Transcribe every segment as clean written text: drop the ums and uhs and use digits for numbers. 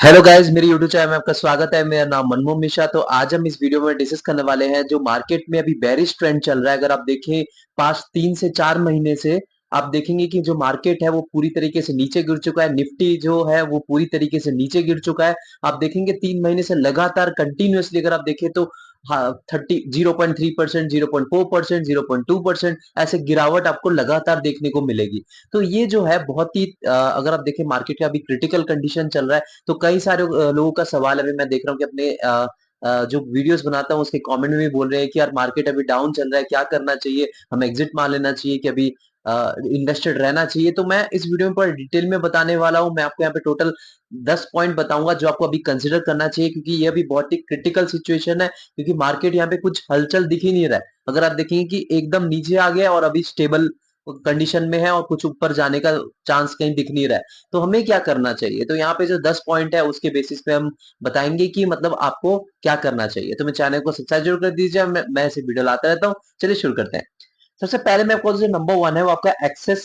Hello guys, मेरे YouTube channel में आपका स्वागत है। मेरा नाम मनमोहन मिश्रा। तो आज हम इस वीडियो में डिस्कस करने वाले हैं जो मार्केट में अभी बेरिश ट्रेंड चल रहा है। अगर आप देखें पास्ट 3 से 4 महीने से आप देखेंगे कि जो मार्केट है वो पूरी तरीके से नीचे गिर चुका है। निफ्टी जो है वो पूरी तरीके से नीचे गिर चुका है। आप देखेंगे 3 महीने से लगातार कंटिन्यूअसली अगर आप देखें तो हाँ 0.3%, 0.4%, 0.2% ऐसे गिरावट आपको लगातार देखने को मिलेगी। तो ये जो है बहुत ही अगर आप देखें मार्केट का अभी क्रिटिकल कंडीशन चल रहा है। तो कई सारे लोगों का सवाल अभी मैं देख रहा हूँ कि अपने जो वीडियोस बनाता हूँ उसके कमेंट में भी बोल रहे हैं कि यार मार्केट अभी डाउन चल रहा है, क्या करना चाहिए, हमें एग्जिट मार लेना चाहिए कि अभी इन्वेस्टेड रहना चाहिए। तो मैं इस वीडियो में पूरा डिटेल में बताने वाला हूँ। मैं आपको यहाँ पे टोटल 10 पॉइंट बताऊंगा जो आपको अभी कंसिडर करना चाहिए, क्योंकि ये अभी बहुत ही क्रिटिकल सिचुएशन है। क्योंकि मार्केट यहाँ पे कुछ हलचल दिख ही नहीं रहा है। अगर आप देखेंगे कि एकदम नीचे आ गया और अभी स्टेबल कंडीशन में है और कुछ ऊपर जाने का चांस कहीं दिख नहीं रहा है। तो हमें क्या करना चाहिए? तो यहाँ पे जो 10 पॉइंट है उसके बेसिस पे हम बताएंगे कि मतलब आपको क्या करना चाहिए। तो मैं चैनल को सब्सक्राइब जरूर कर दीजिए। मैं ऐसे वीडियो लाता रहता हूँ। चलिए शुरू करते हैं। सबसे पहले मैं आपको जो नंबर वन है वो आपका एक्सेस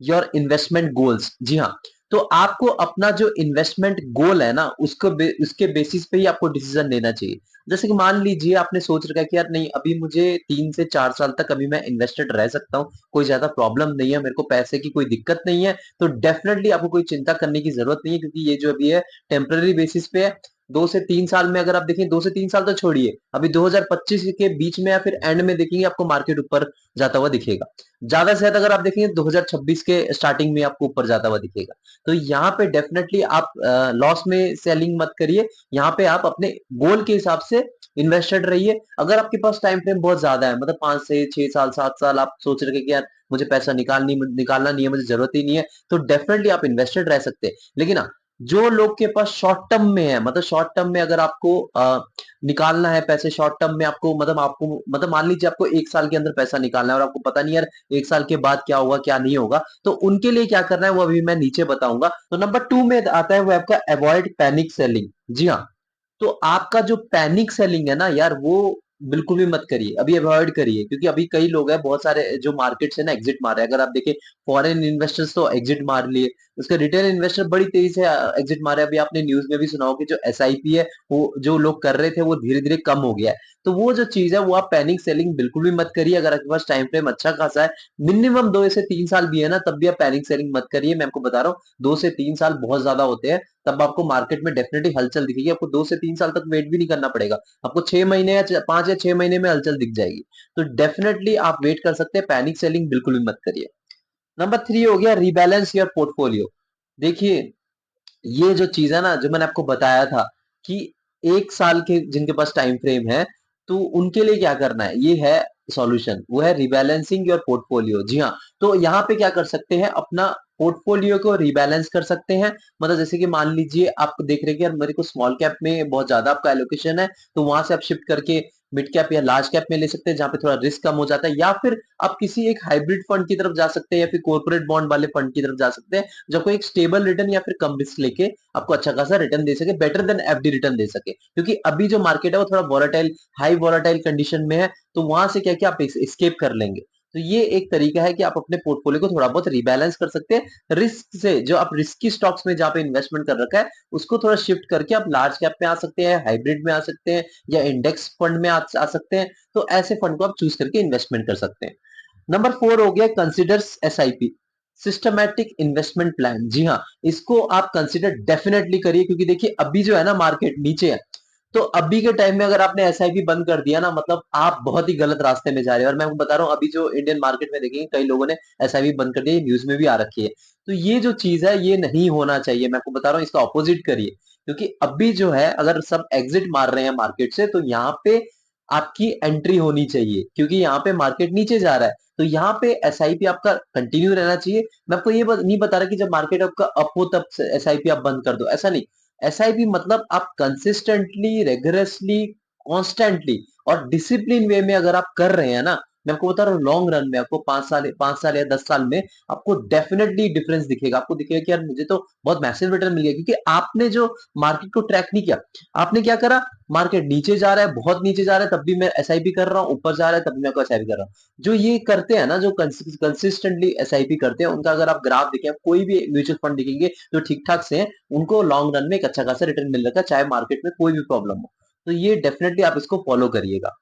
योर इन्वेस्टमेंट गोल्स। जी हाँ। तो आपको अपना जो इन्वेस्टमेंट गोल है ना उसके बेसिस पे ही आपको डिसीजन लेना चाहिए। जैसे कि मान लीजिए आपने सोच रखा है कि यार नहीं, अभी मुझे 3 से 4 साल तक अभी मैं इन्वेस्टेड रह सकता हूँ, कोई ज्यादा प्रॉब्लम नहीं है, मेरे को पैसे की कोई दिक्कत नहीं है। तो डेफिनेटली आपको कोई चिंता करने की जरूरत नहीं है, क्योंकि ये जो अभी है टेम्पररी बेसिस पे है। 2 से 3 साल में अगर आप देखें, 2 से 3 साल तो छोड़िए, अभी 2025 के बीच में या फिर एंड में देखेंगे आपको मार्केट ऊपर जाता हुआ दिखेगा। ज्यादा से ज्यादा अगर आप देखेंगे 2026 के स्टार्टिंग में आपको ऊपर जाता हुआ दिखेगा। तो यहाँ पे डेफिनेटली आप लॉस में सेलिंग मत करिए। यहाँ पे आप अपने गोल के हिसाब से इन्वेस्टेड रहिए। अगर आपके पास टाइम फ्रेम बहुत ज्यादा है, मतलब 5 से 6 साल 7 साल आप सोच रहे कि यार मुझे पैसा निकालना नहीं है, मुझे जरूरत ही नहीं है, तो डेफिनेटली आप इन्वेस्टेड रह सकते हैं। लेकिन हाँ, जो लोग के पास शॉर्ट टर्म में है, मतलब शॉर्ट टर्म में अगर आपको निकालना है पैसे, शॉर्ट टर्म में आपको मान लीजिए आपको 1 साल के अंदर पैसा निकालना है और आपको पता नहीं यार 1 साल के बाद क्या होगा क्या नहीं होगा, तो उनके लिए क्या करना है वो अभी मैं नीचे बताऊंगा। तो नंबर 2 में आता है वो आपका अवॉइड पैनिक सेलिंग। जी हाँ। तो आपका जो पैनिक सेलिंग है ना यार, वो बिल्कुल भी मत करिए, अभी अवॉइड करिए। क्योंकि अभी कई लोग हैं, बहुत सारे जो मार्केट से ना एग्जिट मार रहे हैं। अगर आप देखें फॉरेन इन्वेस्टर्स तो एग्जिट मार लिए, उसके रिटेल इन्वेस्टर बड़ी तेजी से एग्जिट मारे। अभी आपने न्यूज में भी सुना हो कि जो एसआईपी है वो जो लोग कर रहे थे वो धीरे धीरे कम हो गया है। तो वो जो चीज है वो आप पैनिक सेलिंग बिल्कुल भी मत करिए। अगर आपके पास टाइम फ्रेम अच्छा खासा है, मिनिमम 2 से 3 साल भी है ना, तब भी आप पैनिक सेलिंग मत करिए। मैं आपको बता रहा हूँ 2 से 3 साल बहुत ज्यादा होते हैं। तब आपको मार्केट में डेफिनेटली हलचल दिखेगी। आपको 2 से 3 साल तक वेट भी नहीं करना पड़ेगा, आपको 6 महीने या 5 या 6 महीने में हलचल दिख जाएगी। तो डेफिनेटली आप वेट कर सकते हैं, पैनिक सेलिंग बिल्कुल भी मत करिए। नंबर 3 हो गया रिबैलेंस योर पोर्टफोलियो। देखिए, ये जो चीज है ना जो मैंने आपको बताया था कि 1 साल के जिनके पास टाइम फ्रेम है, तो उनके लिए क्या करना है, ये है सॉल्यूशन, वो है रिबैलेंसिंग योर पोर्टफोलियो। जी हाँ। तो यहाँ पे क्या कर सकते हैं, अपना पोर्टफोलियो को रिबैलेंस कर सकते हैं। मतलब जैसे कि मान लीजिए आप देख रहे हैं कि यार मेरे को स्मॉल कैप में बहुत ज्यादा आपका एलोकेशन है, तो वहां से आप शिफ्ट करके मिड कैप या लार्ज कैप में ले सकते हैं, जहां पे थोड़ा रिस्क कम हो जाता है। या फिर आप किसी एक हाइब्रिड फंड की तरफ जा सकते हैं, या फिर कॉर्पोरेट बॉन्ड वाले फंड की तरफ जा सकते हैं, जो कोई एक स्टेबल रिटर्न या फिर कम रिस्क लेके आपको अच्छा खासा रिटर्न दे सके, बेटर देन एफडी रिटर्न दे सके। क्योंकि अभी जो मार्केट है वो थोड़ा वॉलेटाइल, हाई वॉलेटाइल कंडीशन में है, तो वहां से क्या क्या आप एस्केप कर लेंगे। तो ये एक तरीका है कि आप अपने पोर्टफोलियो को थोड़ा बहुत रिबैलेंस कर सकते हैं। रिस्क से जो आप रिस्की स्टॉक्स में जहां पे इन्वेस्टमेंट कर रखा है उसको थोड़ा शिफ्ट करके आप लार्ज कैप में आ सकते हैं, हाइब्रिड में आ सकते हैं, या इंडेक्स फंड में आ सकते हैं। तो ऐसे फंड को आप चूज करके इन्वेस्टमेंट कर सकते हैं। नंबर 4 हो गया considers SIP, systematic investment plan. जी हाँ, इसको आप कंसिडर डेफिनेटली करिए। क्योंकि देखिए अभी जो है ना मार्केट नीचे है, तो अभी के टाइम में अगर आपने एसआईपी बंद कर दिया ना, मतलब आप बहुत ही गलत रास्ते में जा रहे हैं। और मैं आपको बता रहा हूँ अभी जो इंडियन मार्केट में देखेंगे कई लोगों ने एसआईपी बंद कर दिया, न्यूज में भी आ रखी है। तो ये जो चीज है ये नहीं होना चाहिए। मैं आपको बता रहा हूँ इसका ऑपोजिट करिए। क्योंकि अभी जो है अगर सब एग्जिट मार रहे हैं मार्केट से, तो यहाँ पे आपकी एंट्री होनी चाहिए, क्योंकि यहाँ पे मार्केट नीचे जा रहा है। तो यहाँ पे एसआईपी आपका कंटिन्यू रहना चाहिए। मैं आपको ये नहीं बता रहा कि जब मार्केट आपका अप हो तब एसआईपी आप बंद कर दो, ऐसा नहीं। एसआईपी मतलब आप कंसिस्टेंटली, रेगुलरसली, कॉन्स्टेंटली और डिसिप्लिन वे में अगर आप कर रहे हैं ना, मैं आपको बता रहा हूँ लॉन्ग रन में आपको 5 साल या 10 साल में आपको डेफिनेटली डिफरेंस दिखेगा। आपको दिखेगा कि यार मुझे तो बहुत मैसिव रिटर्न मिल गया, क्योंकि आपने जो मार्केट को ट्रैक नहीं किया। आपने क्या करा, मार्केट नीचे जा रहा है, बहुत नीचे जा रहा है, तब भी मैं एसआईपी कर रहा हूँ, ऊपर जा रहा है तब भी मैं एसआईपी कर रहा हूँ। जो ये करते हैं ना, जो कंसिस्टेंटली एसआईपी करते हैं, उनका अगर आप ग्राफ देखें, कोई भी म्यूचुअल फंड देखेंगे जो ठीक ठाक से हैं, उनको लॉन्ग रन में एक अच्छा खासा रिटर्न मिल रहा है, चाहे मार्केट में कोई भी प्रॉब्लम हो। तो ये डेफिनेटली आप इसको फॉलो करिएगा।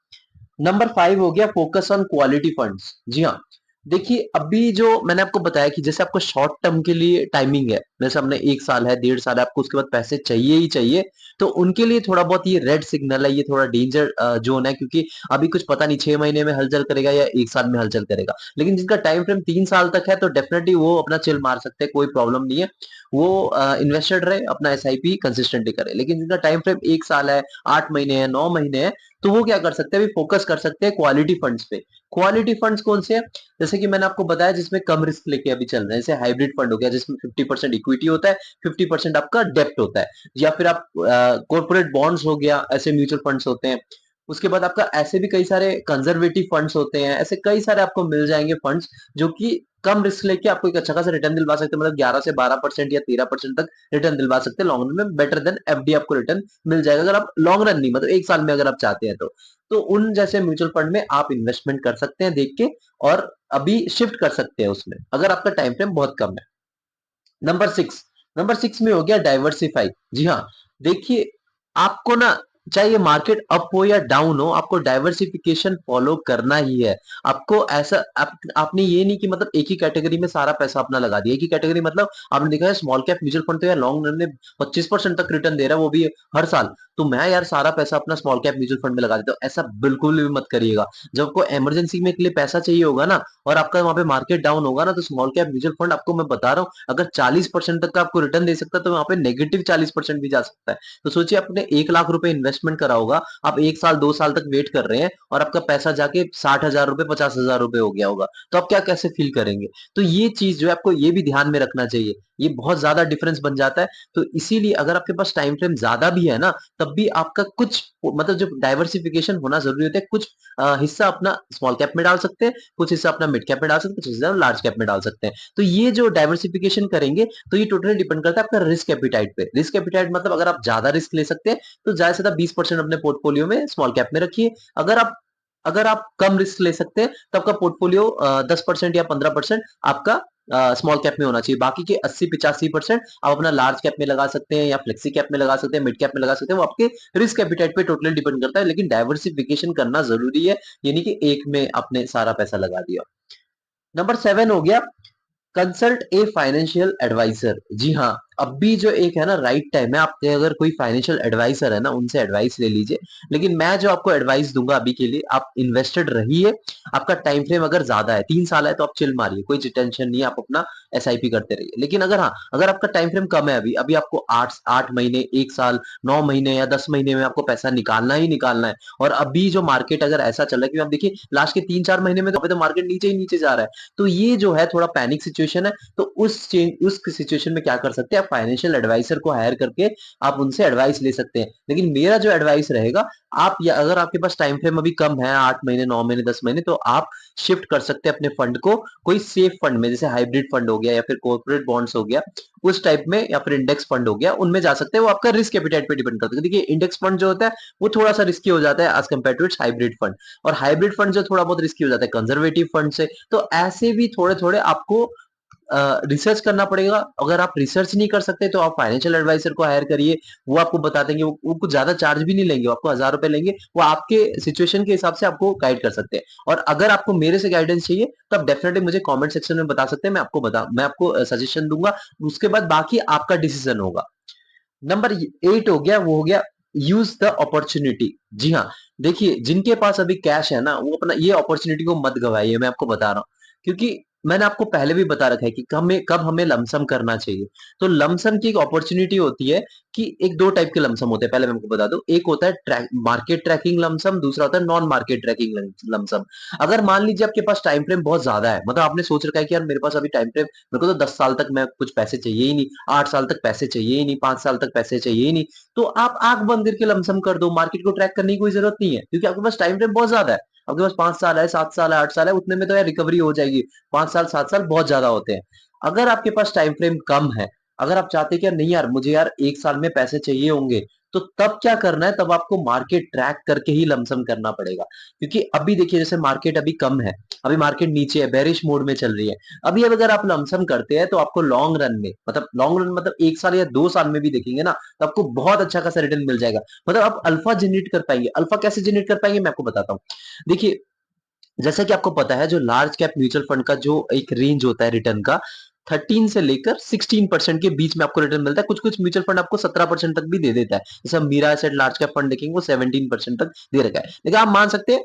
नंबर 5 हो गया फोकस ऑन क्वालिटी फंड्स। जी हाँ, देखिए अभी जो मैंने आपको बताया कि जैसे आपको शॉर्ट टर्म के लिए टाइमिंग है, जैसे हमने 1 साल है, 1.5 साल है, आपको उसके बाद पैसे चाहिए ही चाहिए, तो उनके लिए थोड़ा बहुत ये रेड सिग्नल है, ये थोड़ा डेंजर जोन है, क्योंकि अभी कुछ पता नहीं 6 महीने में हलचल करेगा या 1 साल में हलचल करेगा। लेकिन जिनका टाइम फ्रेम 3 साल तक है, तो डेफिनेटली वो अपना चिल मार सकते हैं, कोई प्रॉब्लम नहीं है। वो इन्वेस्टेड रहे, अपना एसआईपी कंसिस्टेंटली करे। लेकिन जिनका टाइम फ्रेम 1 साल है, 8 महीने है, 9 महीने है, तो वो क्या कर सकते हैं, अभी फोकस कर सकते हैं क्वालिटी फंड्स पे। क्वालिटी फंड्स कौन से हैं? जैसे कि मैंने आपको बताया जिसमें कम रिस्क लेके अभी चल रहे हैं, जैसे हाइब्रिड फंड हो गया जिसमें 50% इक्विटी होता है, 50% आपका डेप्ट होता है। या फिर आप कॉर्पोरेट बॉन्ड्स हो गया, ऐसे म्यूचुअल फंड्स होते हैं। उसके बाद आपका ऐसे भी कई सारे कंजर्वेटिव फंड्स होते हैं, ऐसे कई सारे आपको मिल जाएंगे फंड्स जो कि कम रिस्क लेके आपको एक अच्छा खासा रिटर्न दिलवा सकते हैं, मतलब 11 से 12% या 13% तक रिटर्न दिलवा सकते हैं लॉन्ग रन में, बेटर देन एफडी आपको रिटर्न मिल जाएगा, अगर आप लॉन्ग रन नहीं, मतलब 1 साल में अगर आप चाहते हैं तो उन जैसे म्यूचुअल फंड में आप इन्वेस्टमेंट कर सकते हैं देख के, और अभी शिफ्ट कर सकते हैं उसमें, अगर आपका टाइम फ्रेम बहुत कम है। नंबर 6, नंबर 6 में हो गया डाइवर्सिफाई। जी हाँ, देखिए आपको ना, चाहे मार्केट अप हो या डाउन हो, आपको डाइवर्सिफिकेशन फॉलो करना ही है। आपको ऐसा आपने ये नहीं कि मतलब एक ही कैटेगरी में सारा पैसा अपना लगा दिया। एक ही कैटेगरी मतलब आपने देखा है स्मॉल कैप म्यूचुअल फंड तो यार लॉन्ग रन में 25% तक रिटर्न दे रहा है, वो भी हर साल। तो मैं यार सारा पैसा अपना स्मॉल कैप म्यूचुअल फंड में लगा देता हूँ, ऐसा बिल्कुल भी मत करिएगा। जब आपको इमरजेंसी में के लिए पैसा चाहिए होगा ना, और आपका वहां पे मार्केट डाउन होगा ना, तो स्मॉल कैप म्यूचुअल फंड आपको मैं बता रहा हूँ, अगर 40% तक का आपको रिटर्न दे सकता है, तो वहां पे नेगेटिव 40% भी जा सकता है। तो सोचिए आपने 1 लाख रुपए इन्वेस्टमेंट करा होगा, आप 1 साल 2 साल तक वेट कर रहे हैं, और आपका पैसा जाके 60,000 रुपए 50,000 रुपए हो गया होगा, तो आप क्या कैसे फील करेंगे? तो ये चीज जो है आपको ये भी ध्यान में रखना चाहिए, ये बहुत ज्यादा डिफरेंस बन जाता है। तो इसीलिए अगर आपके पास टाइम फ्रेम ज्यादा भी है ना, तब भी आपका कुछ मतलब जो डाइवर्सिफिकेशन होना जरूरी होता है, कुछ हिस्सा अपना स्मॉल कैप में डाल सकते हैं, कुछ हिस्सा अपना मिड कैप में डाल सकते हैं, कुछ हिस्सा लार्ज कैप में डाल सकते हैं। तो ये जो डाइवर्सिफिकेशन करेंगे, तो ये टोटली डिपेंड करता है आपका रिस्क एपिटाइट पे। रिस्क एपिटाइट मतलब अगर आप ज्यादा रिस्क ले सकते हैं, तो ज्यादा से ज्यादा 20% अपने पोर्टफोलियो में स्मॉल कैप में रखिए। अगर आप अगर आप कम रिस्क ले सकते हैं, तो आपका पोर्टफोलियो 10% या 15% आपका स्मॉल कैप में होना चाहिए। बाकी के 80-85% आप अपना लार्ज कैप में लगा सकते हैं, या फ्लेक्सी कैप में लगा सकते हैं, मिड कैप में लगा सकते हैं, वो आपके रिस्क एपिटाइट पे टोटली डिपेंड करता है। लेकिन डाइवर्सिफिकेशन करना जरूरी है, ये नहीं कि एक में आपने सारा पैसा लगा दिया। नंबर 7 हो गया कंसल्ट ए फाइनेंशियल एडवाइजर। जी हाँ, अभी जो एक है ना राइट टाइम है, आपके अगर कोई फाइनेंशियल एडवाइजर है ना, उनसे एडवाइस ले लीजिए। लेकिन मैं जो आपको एडवाइस दूंगा अभी के लिए, आप इन्वेस्टेड रहिए। आपका टाइम फ्रेम अगर ज्यादा है, 3 साल है, तो आप चिल मारिए, कोई टेंशन नहीं है, आप अपना एसआईपी करते रहिए। लेकिन अगर हाँ, अगर आपका टाइम फ्रेम कम है, अभी अभी आपको 8 महीने, 1 साल, 9 महीने या 10 महीने में आपको पैसा निकालना ही निकालना है, और अभी जो मार्केट अगर ऐसा चल रहा है कि आप देखिए लास्ट के 3-4 महीने में तो मार्केट नीचे ही नीचे जा रहा है, तो ये जो है थोड़ा पैनिक सिचुएशन है। तो उस सिचुएशन में क्या कर सकते हैं, आप फाइनेंशियल एडवाइजर को हायर करके आप उनसे एडवाइस ले सकते हैं। लेकिन मेरा जो एडवाइस रहेगा, आप या अगर आपके पास टाइम फ्रेम अभी कम है, 8 महीने, 9 महीने, 10 महीने, तो आप शिफ्ट कर सकते हैं अपने फंड को कोई सेफ फंड में, जैसे हाइब्रिड फंड हो गया, या फिर कॉर्पोरेट बॉन्ड्स हो गया, उस टाइप में, या फिर इंडेक्स फंड हो गया, उनमें जा सकते हैं। वो आपका रिस्क एपिटाइट पे डिपेंड करता है। देखिए इंडेक्स फंड जो होता है, वो थोड़ा सा रिस्की हो जाता है as compare to its hybrid fund, और हाइब्रिड फंड जो थोड़ा बहुत रिस्की हो जाता है कंजर्वेटिव फंड से। तो ऐसे भी थोड़े थोड़े आपको रिसर्च करना पड़ेगा। अगर आप रिसर्च नहीं कर सकते, तो आप फाइनेंशियल एडवाइजर को हायर करिए, वो आपको बता देंगे। वो कुछ ज्यादा चार्ज भी नहीं लेंगे, वो आपको 1,000 रुपए लेंगे, वो आपके सिचुएशन के हिसाब से आपको गाइड कर सकते हैं। और अगर आपको मेरे से गाइडेंस चाहिए, तो आप डेफिनेटली मुझे कमेंट सेक्शन में बता सकते हैं, मैं आपको सजेशन दूंगा। उसके बाद बाकी आपका डिसीजन होगा। नंबर 8 हो गया, वो हो गया यूज द अपॉर्चुनिटी। जी हाँ, देखिए जिनके पास अभी कैश है ना, वो अपना ये अपॉर्चुनिटी को मत गवाइए, मैं आपको बता रहा हूँ। क्योंकि मैंने आपको पहले भी बता रखा है कि कब हमें लमसम करना चाहिए। तो लमसम की एक अपॉर्चुनिटी होती है कि एक दो टाइप के लमसम होते हैं, पहले मैं आपको बता दूं। एक होता है मार्केट ट्रैकिंग लमसम, दूसरा होता है नॉन मार्केट ट्रैकिंग लमसम। अगर मान लीजिए आपके पास टाइम फ्रेम बहुत ज्यादा है, मतलब आपने सोच रखा है कि यार मेरे पास अभी टाइम फ्रेम, मेरे को तो 10 साल तक मैं कुछ पैसे चाहिए ही नहीं, 8 साल तक पैसे चाहिए ही नहीं, 5 साल तक पैसे चाहिए ही नहीं, तो आप आंख बंद करके लमसम कर दो, मार्केट को ट्रैक करने की कोई जरूरत नहीं है, क्योंकि आपके पास टाइम फ्रेम बहुत ज्यादा है। आपके पास 5 साल है, 7 साल है, 8 साल है, उतने में तो यार रिकवरी हो जाएगी। 5 साल, 7 साल बहुत ज़्यादा होते हैं। अगर आपके पास टाइम फ्रेम कम है, अगर आप चाहते हैं कि यार नहीं यार मुझे यार 1 साल में पैसे चाहिए होंगे, तो तब क्या करना है, तब आपको मार्केट ट्रैक करके ही लमसम करना पड़ेगा। क्योंकि अभी देखिए जैसे मार्केट अभी कम है, अभी मार्केट नीचे है, बेरिश मोड में चल रही है। अभी अब अगर आप लमसम करते हैं तो आपको लॉन्ग रन मतलब 1 साल या 2 साल में भी देखेंगे ना, तो आपको बहुत अच्छा खासा रिटर्न मिल जाएगा। मतलब आप अल्फा जनरेट कर पाएँगे। अल्फा कैसे जनरेट कर पाएँगे मैं आपको बताता हूँ। देखिए, जैसा कि आपको पता है जो लार्ज कैप म्यूचुअल फंड का जो एक रेंज होता है रिटर्न का, 13 से लेकर 16% के बीच में आपको रिटर्न मिलता है। कुछ-कुछ म्यूचुअल फंड आपको 17% तक भी दे देता है। जैसे हम Mirae Asset large cap fund देखेंगे वो 17% तक दे रखा है। लेकिन आप मान सकते हैं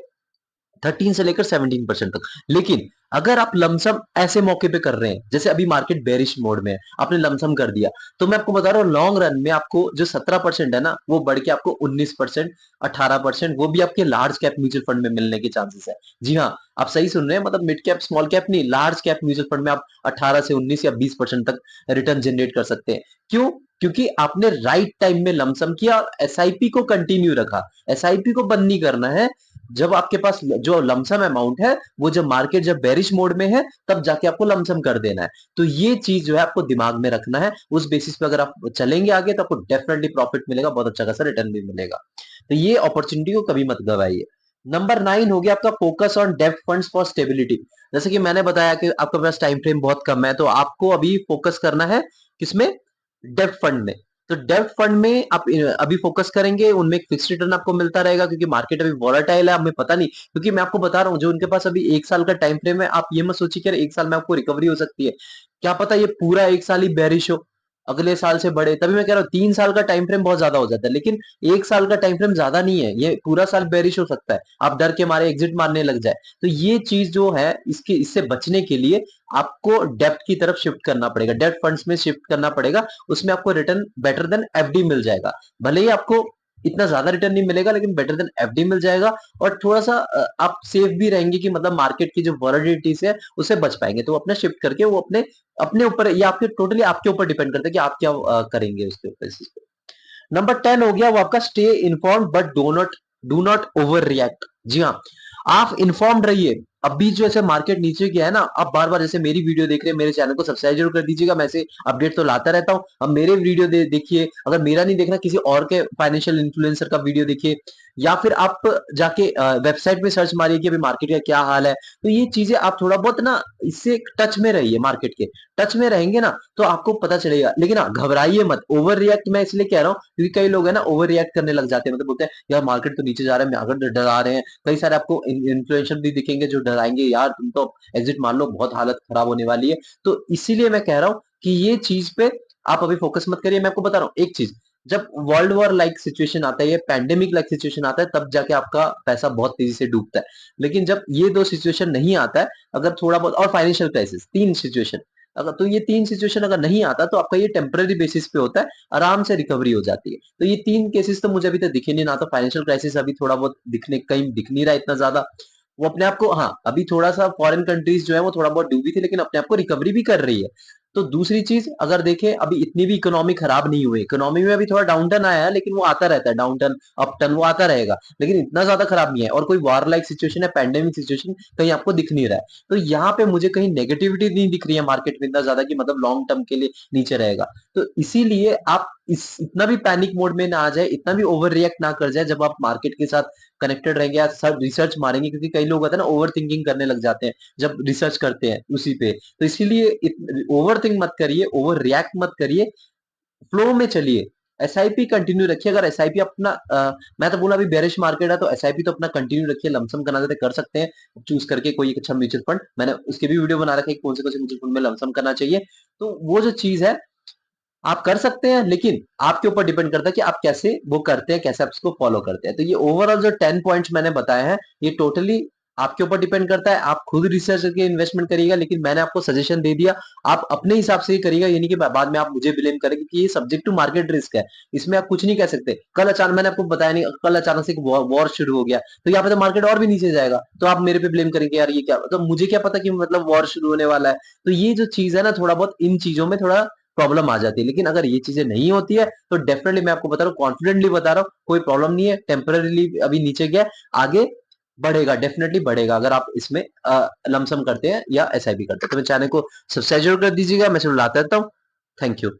13 से लेकर 17% तक। लेकिन अगर आप लमसम ऐसे मौके पे कर रहे हैं, जैसे अभी मार्केट बेरिश मोड में है, आपने लमसम कर दिया, तो मैं आपको बता रहा हूँ लॉन्ग रन में आपको जो 17% है ना, वो बढ़ के आपको 19%, 18% वो भी आपके लार्ज कैप म्यूचुअल फंड में मिलने के चांसेस है। जी हाँ, आप सही सुन रहे हैं, मतलब मिड कैप, स्मॉल कैप नहीं, लार्ज कैप म्यूचुअल फंड में आप 18 से 19 या 20% तक रिटर्न जनरेट कर सकते हैं। क्यों? क्योंकि आपने राइट टाइम में लमसम किया और एसआईपी को कंटिन्यू रखा। एसआईपी को बंद नहीं करना है। जब आपके पास जो लमसम अमाउंट है, वो जब मार्केट जब बेरिश मोड में है, तब जाके आपको लमसम कर देना है। तो ये चीज जो है आपको दिमाग में रखना है। उस बेसिस पे अगर आप चलेंगे आगे तो आपको डेफिनेटली प्रॉफिट मिलेगा, बहुत अच्छा खासा रिटर्न भी मिलेगा। तो ये अपॉर्चुनिटी को कभी मत गवाइए। नंबर 9 हो गया आपका फोकस ऑन डेब्ट फंड्स फॉर स्टेबिलिटी। जैसे कि मैंने बताया कि आपके पास टाइम फ्रेम बहुत कम है, तो आपको अभी फोकस करना है किसमें? डेब्ट फंड में। तो डेब्ट फंड में आप अभी फोकस करेंगे, उनमें एक फिक्स रिटर्न आपको मिलता रहेगा क्योंकि मार्केट अभी वॉलेटाइल है, हमें पता नहीं। क्योंकि मैं आपको बता रहा हूँ जो उनके पास अभी 1 साल का टाइम फ्रेम है, आप ये मत सोचिए कि यार 1 साल में आपको रिकवरी हो सकती है। क्या पता ये पूरा 1 साल ही बेरिश हो, अगले साल से बढ़े। तभी मैं कह रहा हूँ 3 साल का टाइम फ्रेम बहुत ज्यादा हो जाता है, लेकिन 1 साल का टाइम फ्रेम ज्यादा नहीं है, ये पूरा साल बेरिश हो सकता है, आप डर के मारे एग्जिट मारने लग जाए। तो ये चीज जो है इसके इससे बचने के लिए आपको डेब्ट की तरफ शिफ्ट करना पड़ेगा, डेब्ट फंड्स में शिफ्ट करना पड़ेगा। उसमें आपको रिटर्न बेटर देन एफडी मिल जाएगा। भले ही आपको इतना ज्यादा रिटर्न नहीं मिलेगा, लेकिन बेटर देन एफडी मिल जाएगा। और थोड़ा सा आप सेफ भी रहेंगे कि मतलब मार्केट की जो वॉलेटिलिटीज है उससे बच पाएंगे। तो अपना शिफ्ट करके वो अपने अपने ऊपर, ये आपके टोटली आपके ऊपर डिपेंड करता है कि आप क्या करेंगे उसके ऊपर। नंबर 10 हो गया वो आपका stay inform but do not over react. जी हाँ, आप इन्फॉर्म्ड रहिए। अभी जो ऐसे मार्केट नीचे गया है ना, आप बार बार जैसे मेरी वीडियो देख रहे हैं, मेरे चैनल को सब्सक्राइब जरूर कर दीजिएगा। मैं ऐसे अपडेट तो लाता रहता हूँ। अब मेरे वीडियो देखिए, अगर मेरा नहीं देखना किसी और के फाइनेंशियल इन्फ्लुएंसर का वीडियो देखिए, या फिर आप जाके वेबसाइट में सर्च मारिए कि अभी मार्केट का क्या हाल है। तो ये चीजें आप थोड़ा बहुत ना इससे टच में रहिए, मार्केट के टच में रहेंगे ना तो आपको पता चलेगा। लेकिन हाँ, घबराइए मत। ओवर रिएक्ट मैं इसलिए कह रहा हूँ क्योंकि कई लोग है ना ओवर रिएक्ट करने लग जाते हैं, मतलब बोलते हैं यार मार्केट तो नीचे जा रहा है, मार्केट डरा रहे हैं। कई सारे आपको इन्फ्लुएंसर भी दिखेंगे जो डराएंगे, यार तुम तो एग्जिट मान लो, बहुत हालत खराब होने वाली है। तो इसीलिए मैं कह रहा हूँ कि ये चीज पे आप अभी फोकस मत करिए। मैं आपको बता रहा हूँ एक चीज, जब वर्ल्ड वॉर लाइक सिचुएशन आता है, ये पैंडेमिक लाइक सिचुएशन आता है, तब जाके आपका पैसा बहुत तेजी से डूबता है। लेकिन जब ये दो सिचुएशन नहीं आता है, अगर थोड़ा बहुत, और फाइनेंशियल क्राइसिस, 3 सिचुएशन, अगर तो ये 3 सिचुएशन अगर नहीं आता तो आपका ये टेम्पररी बेसिस पे होता है, आराम से रिकवरी हो जाती है। तो ये 3 केसेस तो मुझे अभी तक दिखे नहीं, ना तो फाइनेंशियल क्राइसिस अभी थोड़ा बहुत दिखने, कहीं दिख नहीं रहा है इतना ज्यादा। वो अपने आप को, हाँ, अभी थोड़ा सा फॉरेन कंट्रीज जो है वो थोड़ा बहुत डूबी थी, लेकिन अपने आप को रिकवरी भी कर रही है। तो दूसरी चीज अगर देखें, अभी इतनी भी इकोनॉमी खराब नहीं हुई, इकोनॉमी में अभी थोड़ा डाउन टर्न आया है, लेकिन वो आता रहता है, डाउन टर्न अप टर्न वो आता रहेगा, लेकिन इतना ज्यादा खराब नहीं है। और कोई वार लाइक सिचुएशन है, पैंडेमिक सिचुएशन कहीं आपको दिख नहीं रहा है। तो यहाँ पे मुझे कहीं नेगेटिविटी नहीं दिख रही है मार्केट में इतना ज्यादा कि मतलब लॉन्ग टर्म के लिए नीचे रहेगा। तो इसीलिए आप इस इतना भी पैनिक मोड में ना आ जाए, इतना भी ओवर रिएक्ट ना कर जाए। जब आप मार्केट के साथ कनेक्टेड रहेंगे या सब रिसर्च मारेंगे, क्योंकि कई लोग होते हैं ना ओवर थिंकिंग करने लग जाते हैं जब रिसर्च करते हैं उसी पे। तो इसीलिए ओवर थिंक मत करिए, ओवर रिएक्ट मत करिए, फ्लो में चलिए। एसआईपी कंटिन्यू रखिए। अगर एसआईपी अपना मैं तो बोला अभी बेरिश मार्केट है तो एसआईपी तो अपना कंटिन्यू रखिए। लमसम करना चाहते कर सकते हैं, चूज करके कोई एक अच्छा म्यूचुअल फंड। मैंने उसके भी वीडियो बना रखे कौन से म्यूचुअल फंड में लमसम करना चाहिए। तो वो जो चीज है आप कर सकते हैं, लेकिन आपके ऊपर डिपेंड करता है कि आप कैसे वो करते हैं, कैसे आप इसको फॉलो करते हैं। तो ये ओवरऑल जो 10 पॉइंट्स मैंने बताए हैं, ये टोटली आपके ऊपर डिपेंड करता है। आप खुद रिसर्च करके इन्वेस्टमेंट करिएगा, लेकिन मैंने आपको सजेशन दे दिया, आप अपने हिसाब से ही करिएगा। ये नहीं कि बाद में आप मुझे ब्लेम करें, क्योंकि ये सब्जेक्ट टू मार्केट रिस्क है। इसमें आप कुछ नहीं कह सकते। कल अचानक, मैंने आपको बताया नहीं, कल अचानक से वॉर शुरू हो गया तो यहाँ पे तो मार्केट और भी नीचे जाएगा, तो आप मेरे पे ब्लेम करेंगे यार ये क्या, तो मुझे क्या पता कि मतलब वॉर शुरू होने वाला है। तो ये जो चीज है ना, थोड़ा बहुत इन चीजों में थोड़ा प्रॉब्लम आ जाती है। लेकिन अगर ये चीजें नहीं होती है तो डेफिनेटली मैं आपको बता रहा हूँ, कॉन्फिडेंटली बता रहा हूँ, कोई प्रॉब्लम नहीं है। टेम्पररीली अभी नीचे गया, आगे बढ़ेगा, डेफ़िनेटली बढ़ेगा अगर आप इसमें लमसम करते हैं या एसआईपी करते हैं। तो मेरे चैनल को सब्सक्राइब ज़रूर कर दीजिएगा, मैं ज़रूर लाता रहता हूँ। Thank you.